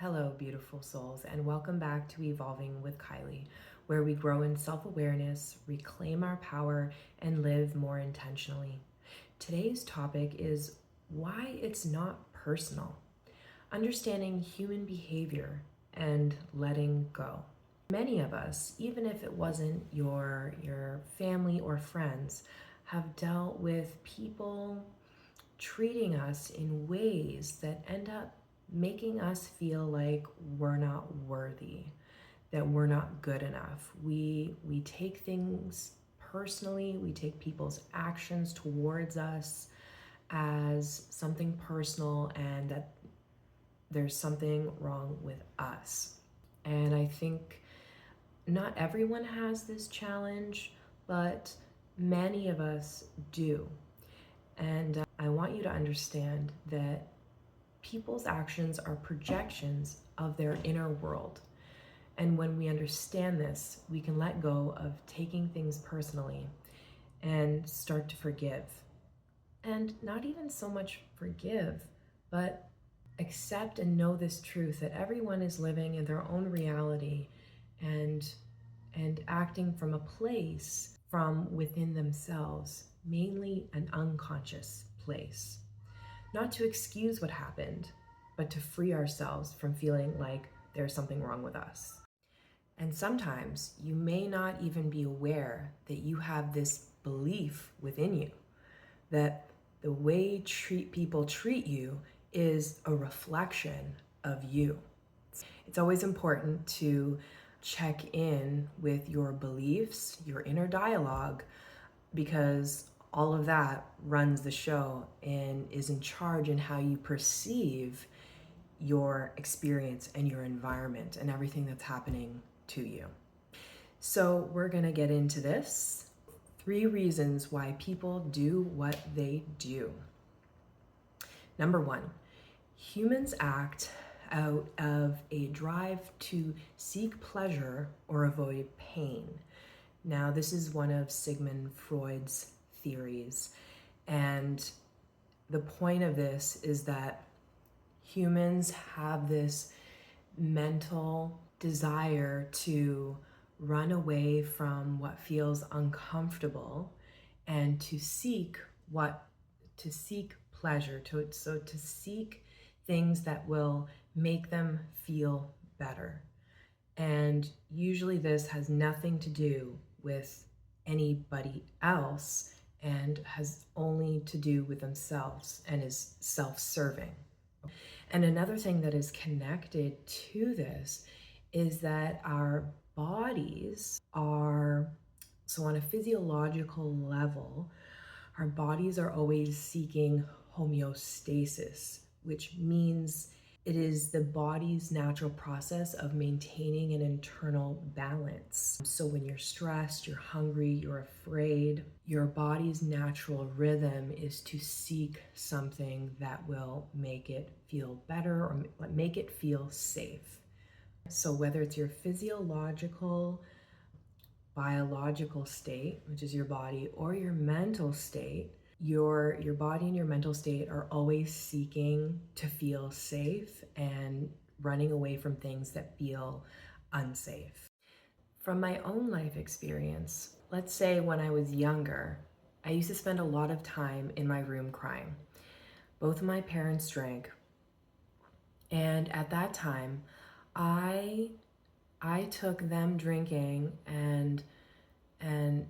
Hello, beautiful souls, and welcome back to Evolving with Kylie, where we grow in self-awareness, reclaim our power, and live more intentionally. Today's topic is why it's not personal, understanding human behavior and letting go. Many of us, even if it wasn't your family or friends, have dealt with people treating us in ways that end up making us feel like we're not worthy, that we're not good enough. We take things personally, we take people's actions towards us as something personal and that there's something wrong with us. And I think not everyone has this challenge, but many of us do. And I want you to understand that people's actions are projections of their inner world. And when we understand this, we can let go of taking things personally and start to forgive. And not even so much forgive, but accept and know this truth that everyone is living in their own reality and acting from a place from within themselves, mainly an unconscious place. Not to excuse what happened, but to free ourselves from feeling like there's something wrong with us. And sometimes you may not even be aware that you have this belief within you that the way people treat you is a reflection of you. It's always important to check in with your beliefs, your inner dialogue, because all of that runs the show and is in charge in how you perceive your experience and your environment and everything that's happening to you. So we're gonna get into this. 3 reasons why people do what they do. Number 1, humans act out of a drive to seek pleasure or avoid pain. Now, this is one of Sigmund Freud's theories. And the point of this is that humans have this mental desire to run away from what feels uncomfortable and to seek pleasure, to seek things that will make them feel better. And usually this has nothing to do with anybody else and has only to do with themselves and is self-serving. And another thing that is connected to this is that our bodies are, so on a physiological level, our bodies are always seeking homeostasis, which means it is the body's natural process of maintaining an internal balance. So when you're stressed, you're hungry, you're afraid, your body's natural rhythm is to seek something that will make it feel better or make it feel safe. So whether it's your physiological, biological state, which is your body, or your mental state, your body and your mental state are always seeking to feel safe and running away from things that feel unsafe. From my own life experience, let's say when I was younger, I used to spend a lot of time in my room crying. Both of my parents drank, and at that time, I took them drinking and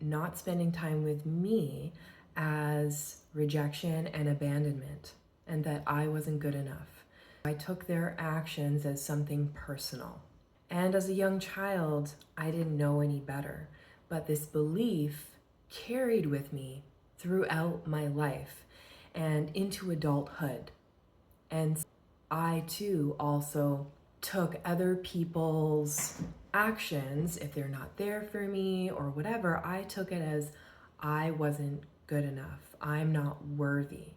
not spending time with me as rejection and abandonment, and that I wasn't good enough. I took their actions as something personal. And as a young child, I didn't know any better, but this belief carried with me throughout my life and into adulthood. And I too also took other people's actions, if they're not there for me or whatever, I took it as I wasn't good enough. I'm not worthy.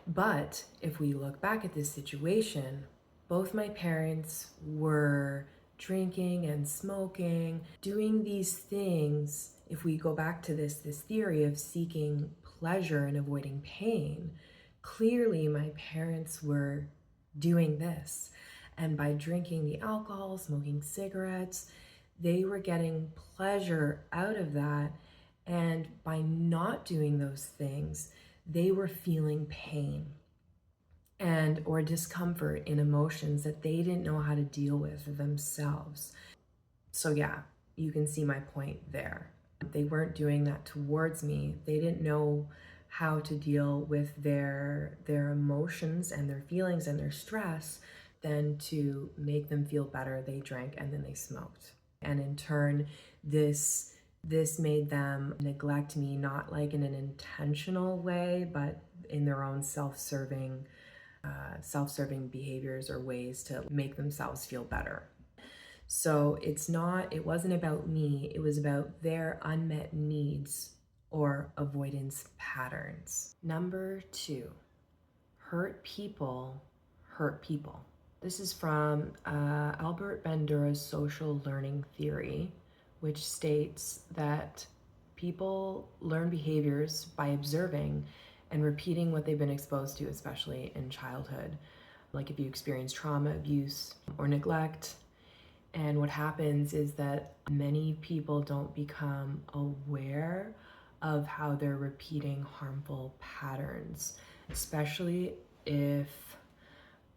But if we look back at this situation, both my parents were drinking and smoking, doing these things. If we go back to this theory of seeking pleasure and avoiding pain, clearly my parents were doing this. And by drinking the alcohol, smoking cigarettes, they were getting pleasure out of that. And by not doing those things, they were feeling pain and or discomfort in emotions that they didn't know how to deal with themselves. So yeah, you can see my point there. They weren't doing that towards me. They didn't know how to deal with their emotions and their feelings and their stress. Then to make them feel better, they drank and then they smoked. And in turn, this made them neglect me, not like in an intentional way, but in their own self-serving behaviors or ways to make themselves feel better. So it wasn't about me, it was about their unmet needs or avoidance patterns. Number 2, hurt people hurt people. This is from Albert Bandura's social learning theory, which states that people learn behaviors by observing and repeating what they've been exposed to, especially in childhood. Like if you experience trauma, abuse, or neglect. And what happens is that many people don't become aware of how they're repeating harmful patterns, especially if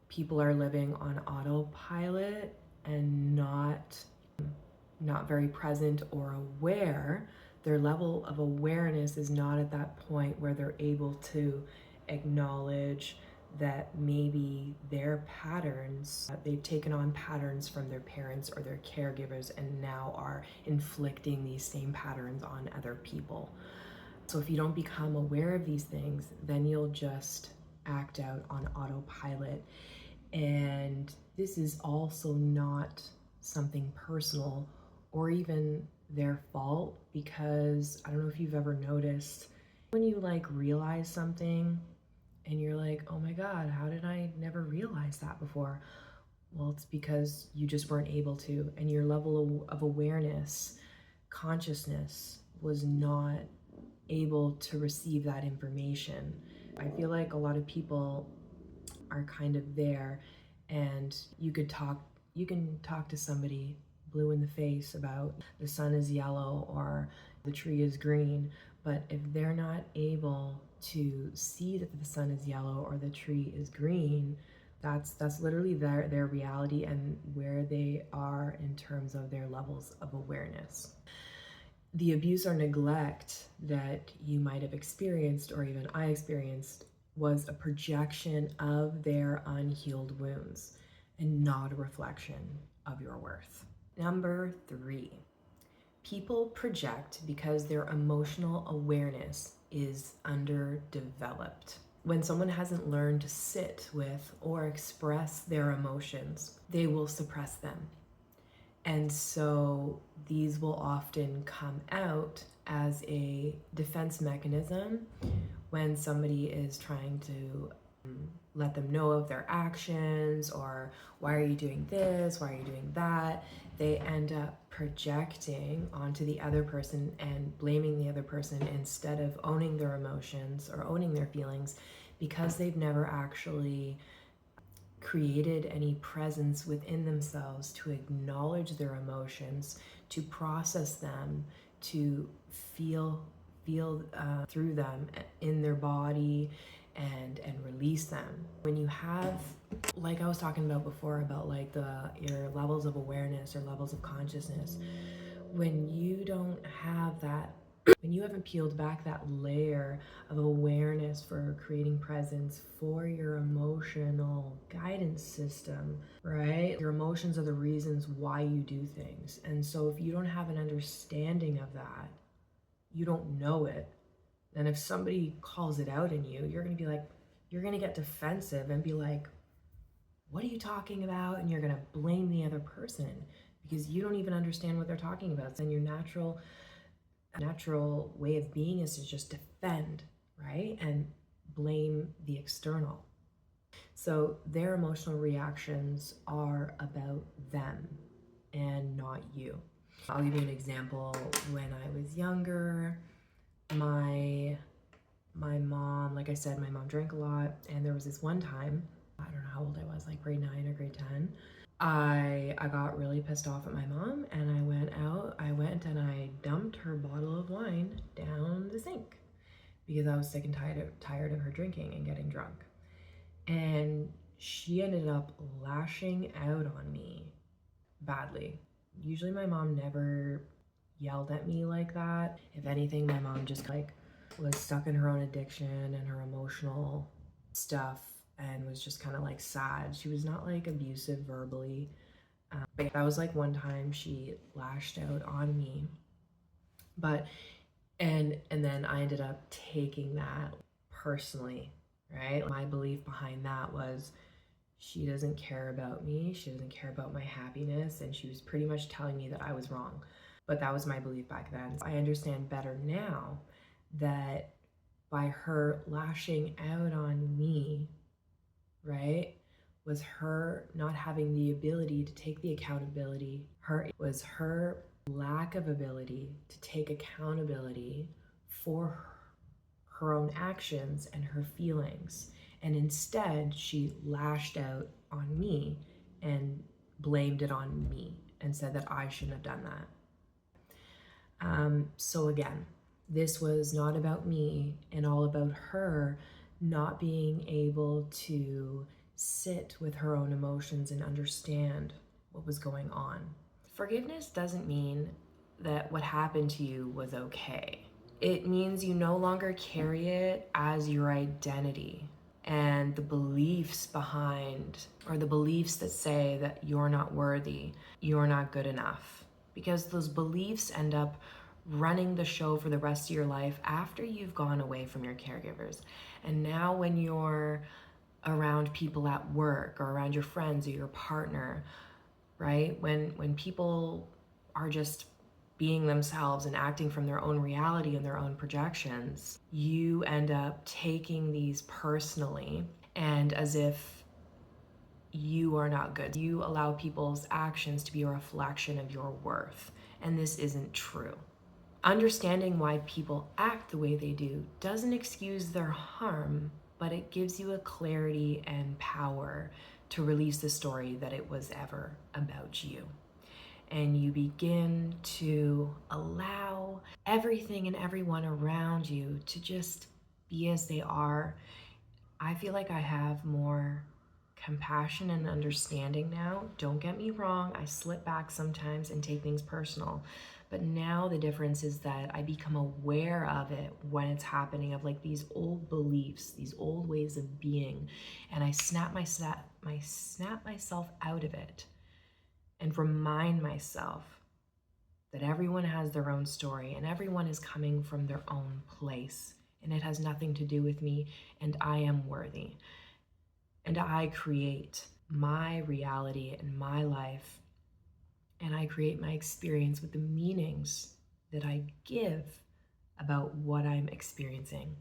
people are living on autopilot and not very present or aware. Their level of awareness is not at that point where they're able to acknowledge that maybe their patterns, they've taken on patterns from their parents or their caregivers and now are inflicting these same patterns on other people. So if you don't become aware of these things, then you'll just act out on autopilot. And this is also not something personal or even their fault, because I don't know if you've ever noticed when you like realize something and you're like, oh my God, how did I never realize that before? Well, it's because you just weren't able to, and your level of awareness, consciousness was not able to receive that information. I feel like a lot of people are kind of there, and you can talk to somebody blue in the face about the sun is yellow or the tree is green, but if they're not able to see that the sun is yellow or the tree is green, that's literally their reality and where they are in terms of their levels of awareness. The abuse or neglect that you might have experienced, or even I experienced, was a projection of their unhealed wounds and not a reflection of your worth. Number 3, people project because their emotional awareness is underdeveloped. When someone hasn't learned to sit with or express their emotions, they will suppress them. And so these will often come out as a defense mechanism when somebody is trying to let them know of their actions, or why are you doing this, why are you doing that. They end up projecting onto the other person and blaming the other person instead of owning their emotions or owning their feelings, because they've never actually created any presence within themselves to acknowledge their emotions, to process them, to feel through them in their body and release them. When you have, like I was talking about before, about like your levels of awareness or levels of consciousness, when you don't have that, when you haven't peeled back that layer of awareness for creating presence for your emotional guidance system, right? Your emotions are the reasons why you do things. And so if you don't have an understanding of that, you don't know it. And if somebody calls it out in you, you're going to be like, you're going to get defensive and be like, what are you talking about? And you're going to blame the other person because you don't even understand what they're talking about. And your natural way of being is to just defend, right? And blame the external. So their emotional reactions are about them and not you. I'll give you an example. When I was younger, my mom, like I said, my mom drank a lot, and there was this one time I don't know how old I was, like grade 9 or grade 10. I got really pissed off at my mom, and I went and I dumped her bottle of wine down the sink because I was sick and tired of her drinking and getting drunk. And she ended up lashing out on me badly. Usually my mom never yelled at me like that. If anything, my mom just like was stuck in her own addiction and her emotional stuff and was just kind of like sad. She was not like abusive verbally. But that was like one time she lashed out on me. But and then I ended up taking that personally, right? My belief behind that was she doesn't care about me, she doesn't care about my happiness, and she was pretty much telling me that I was wrong. But that was my belief back then. I understand better now that by her lashing out on me, right, was her not having the ability to take the accountability. Her lack of ability to take accountability for her own actions and her feelings. And instead, she lashed out on me and blamed it on me and said that I shouldn't have done that. So again, this was not about me and all about her not being able to sit with her own emotions and understand what was going on. Forgiveness doesn't mean that what happened to you was okay. It means you no longer carry it as your identity, and the beliefs behind, or the beliefs that say that you're not worthy, you're not good enough, because those beliefs end up running the show for the rest of your life after you've gone away from your caregivers. And now when you're around people at work or around your friends or your partner, right? When people are just being themselves and acting from their own reality and their own projections, you end up taking these personally and as if you are not good. You allow people's actions to be a reflection of your worth, and this isn't true. Understanding why people act the way they do doesn't excuse their harm, but it gives you a clarity and power to release the story that it was ever about you. And you begin to allow everything and everyone around you to just be as they are. I feel like I have more compassion and understanding now. Don't get me wrong, I slip back sometimes and take things personal. But now the difference is that I become aware of it when it's happening, of like these old beliefs, these old ways of being, and I snap myself out of it and remind myself that everyone has their own story and everyone is coming from their own place, and it has nothing to do with me, and I am worthy. And I create my reality and my life, and I create my experience with the meanings that I give about what I'm experiencing.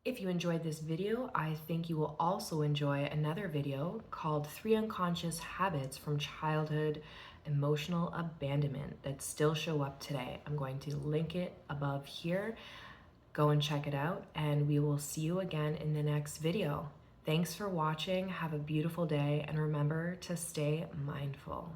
If you enjoyed this video, I think you will also enjoy another video called 3 Unconscious Habits from Childhood Emotional Abandonment that still show up today. I'm going to link it above here. Go and check it out, and we will see you again in the next video. Thanks for watching. Have a beautiful day, and remember to stay mindful.